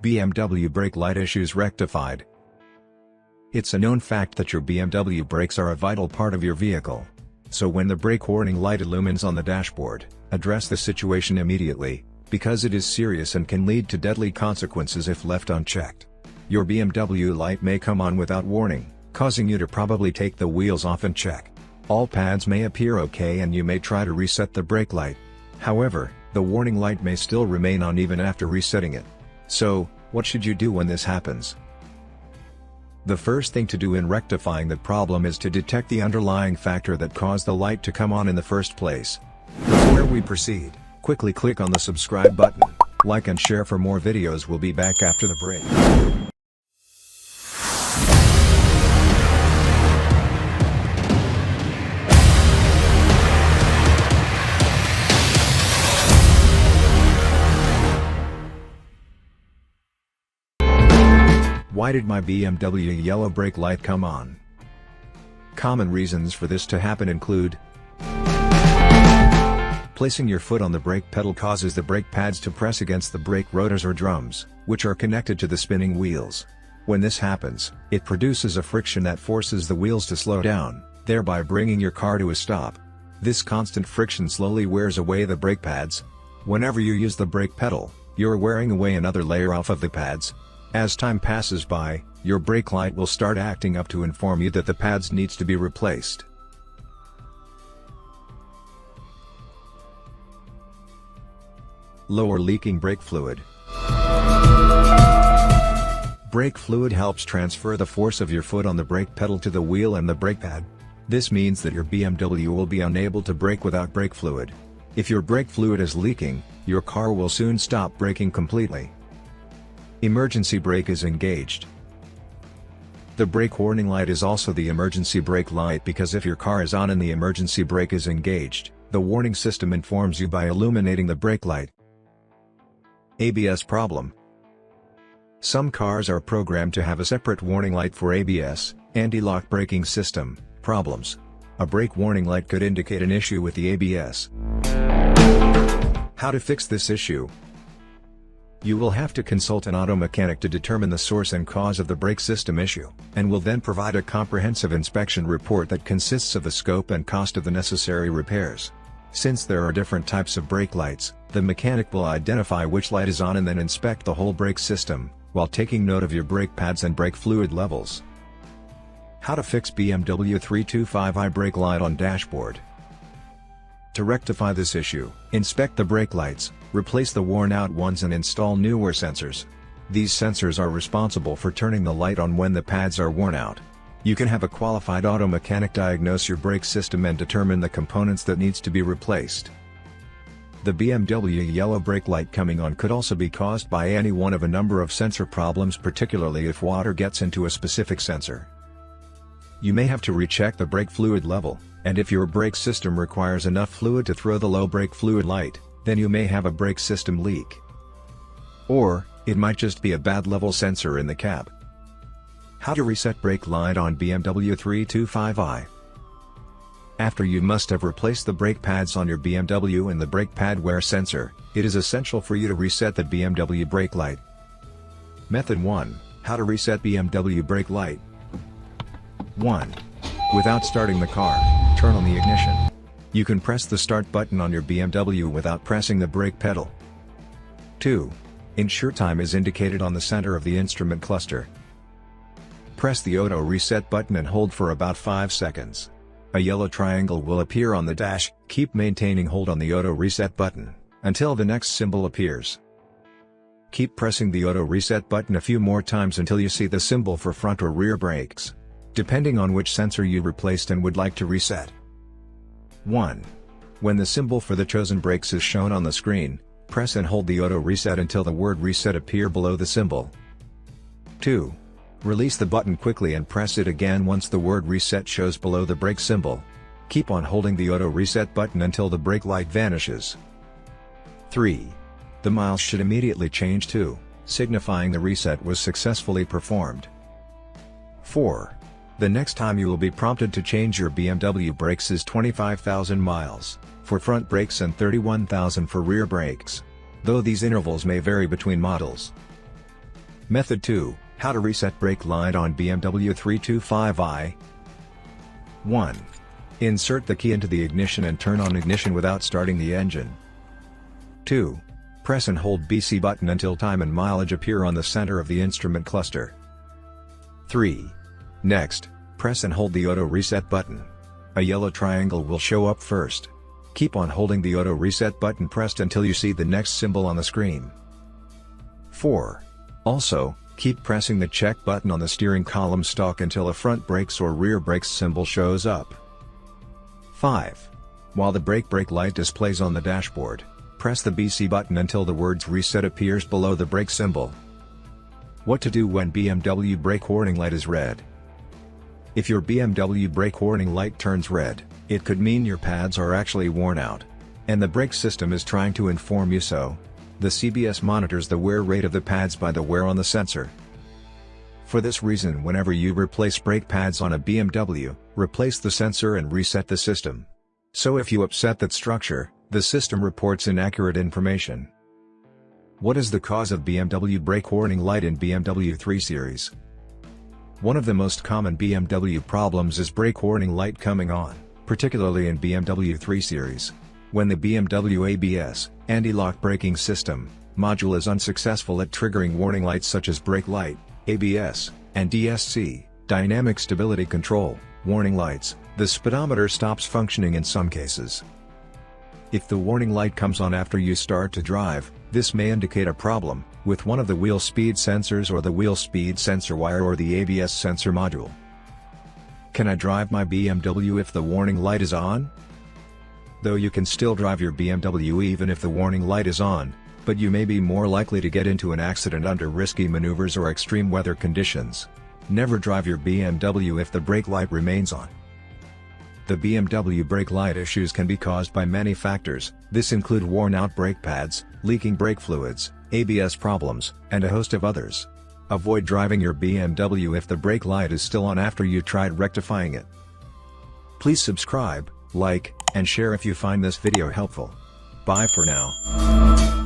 BMW brake light issues rectified. It's a known fact that your BMW brakes are a vital part of your vehicle. So when the brake warning light illumines on the dashboard, address the situation immediately, because it is serious and can lead to deadly consequences if left unchecked. Your BMW light may come on without warning, causing you to probably take the wheels off and check. All pads may appear okay and you may try to reset the brake light. However, the warning light may still remain on even after resetting it. So, what should you do when this happens? The first thing to do in rectifying the problem is to detect the underlying factor that caused the light to come on in the first place. Before we proceed, quickly click on the subscribe button, like and share for more videos. We'll be back after the break. Why did my BMW yellow brake light come on? Common reasons for this to happen include: placing your foot on the brake pedal causes the brake pads to press against the brake rotors or drums, which are connected to the spinning wheels. When this happens, it produces a friction that forces the wheels to slow down, thereby bringing your car to a stop. This constant friction slowly wears away the brake pads. Whenever you use the brake pedal, you're wearing away another layer off of the pads. As time passes by, your brake light will start acting up to inform you that the pads needs to be replaced. Lower leaking brake fluid. Brake fluid helps transfer the force of your foot on the brake pedal to the wheel and the brake pad. This means that your BMW will be unable to brake without brake fluid. If your brake fluid is leaking, your car will soon stop braking completely. Emergency brake is engaged. The brake warning light is also the emergency brake light because if your car is on and the emergency brake is engaged, the warning system informs you by illuminating the brake light. ABS problem. Some cars are programmed to have a separate warning light for ABS, anti-lock braking system, problems. A brake warning light could indicate an issue with the ABS. How to fix this issue? You will have to consult an auto mechanic to determine the source and cause of the brake system issue, and will then provide a comprehensive inspection report that consists of the scope and cost of the necessary repairs. Since there are different types of brake lights, the mechanic will identify which light is on and then inspect the whole brake system, while taking note of your brake pads and brake fluid levels. How to fix BMW 325i brake light on dashboard. To rectify this issue, inspect the brake lights, replace the worn-out ones and install newer sensors. These sensors are responsible for turning the light on when the pads are worn out. You can have a qualified auto mechanic diagnose your brake system and determine the components that needs to be replaced. The BMW yellow brake light coming on could also be caused by any one of a number of sensor problems, particularly if water gets into a specific sensor. You may have to recheck the brake fluid level, and if your brake system requires enough fluid to throw the low brake fluid light, then you may have a brake system leak. Or, it might just be a bad level sensor in the cab. How to reset brake light on BMW 325i. After you must have replaced the brake pads on your BMW and the brake pad wear sensor, it is essential for you to reset the BMW brake light. Method 1. How to reset BMW brake light. 1. Without starting the car, turn on the ignition. You can press the start button on your BMW without pressing the brake pedal. 2. Ensure time is indicated on the center of the instrument cluster. Press the auto reset button and hold for about 5 seconds. A yellow triangle will appear on the dash. Keep maintaining hold on the auto reset button until the next symbol appears. Keep pressing the auto reset button a few more times until you see the symbol for front or rear brakes, depending on which sensor you replaced and would like to reset. 1. When the symbol for the chosen brakes is shown on the screen, press and hold the auto reset until the word reset appear below the symbol. 2. Release the button quickly and press it again once the word reset shows below the brake symbol. Keep on holding the auto reset button until the brake light vanishes. 3. The miles should immediately change to, signifying the reset was successfully performed. 4. The next time you will be prompted to change your BMW brakes is 25,000 miles, for front brakes and 31,000 for rear brakes, though these intervals may vary between models. Method 2, how to reset brake light on BMW 325i. 1. Insert the key into the ignition and turn on ignition without starting the engine. 2. Press and hold BC button until time and mileage appear on the center of the instrument cluster. 3. Next, press and hold the auto reset button. A yellow triangle will show up first. Keep on holding the auto reset button pressed until you see the next symbol on the screen. 4. Also, keep pressing the check button on the steering column stalk until a front brakes or rear brakes symbol shows up. 5. While the brake light displays on the dashboard, press the BC button until the words reset appears below the brake symbol. What to do when BMW brake warning light is red? If your BMW brake warning light turns red, it could mean your pads are actually worn out, and the brake system is trying to inform you so. The CBS monitors the wear rate of the pads by the wear on the sensor. For this reason, whenever you replace brake pads on a BMW, replace the sensor and reset the system. So if you upset that structure, the system reports inaccurate information. What is the cause of BMW brake warning light in BMW 3 Series? One of the most common BMW problems is brake warning light coming on, particularly in BMW 3 Series. When the BMW ABS, anti-lock braking system, module is unsuccessful at triggering warning lights such as brake light, ABS, and DSC, dynamic stability control, warning lights, the speedometer stops functioning in some cases. If the warning light comes on after you start to drive, this may indicate a problem with one of the wheel speed sensors or the wheel speed sensor wire or the ABS sensor module. Can I drive my BMW if the warning light is on? Though you can still drive your BMW even if the warning light is on, but you may be more likely to get into an accident under risky maneuvers or extreme weather conditions. Never drive your BMW if the brake light remains on. The BMW brake light issues can be caused by many factors. This include worn-out brake pads, leaking brake fluids, ABS problems, and a host of others. Avoid driving your BMW if the brake light is still on after you tried rectifying it. Please subscribe, like, and share if you find this video helpful. Bye for now.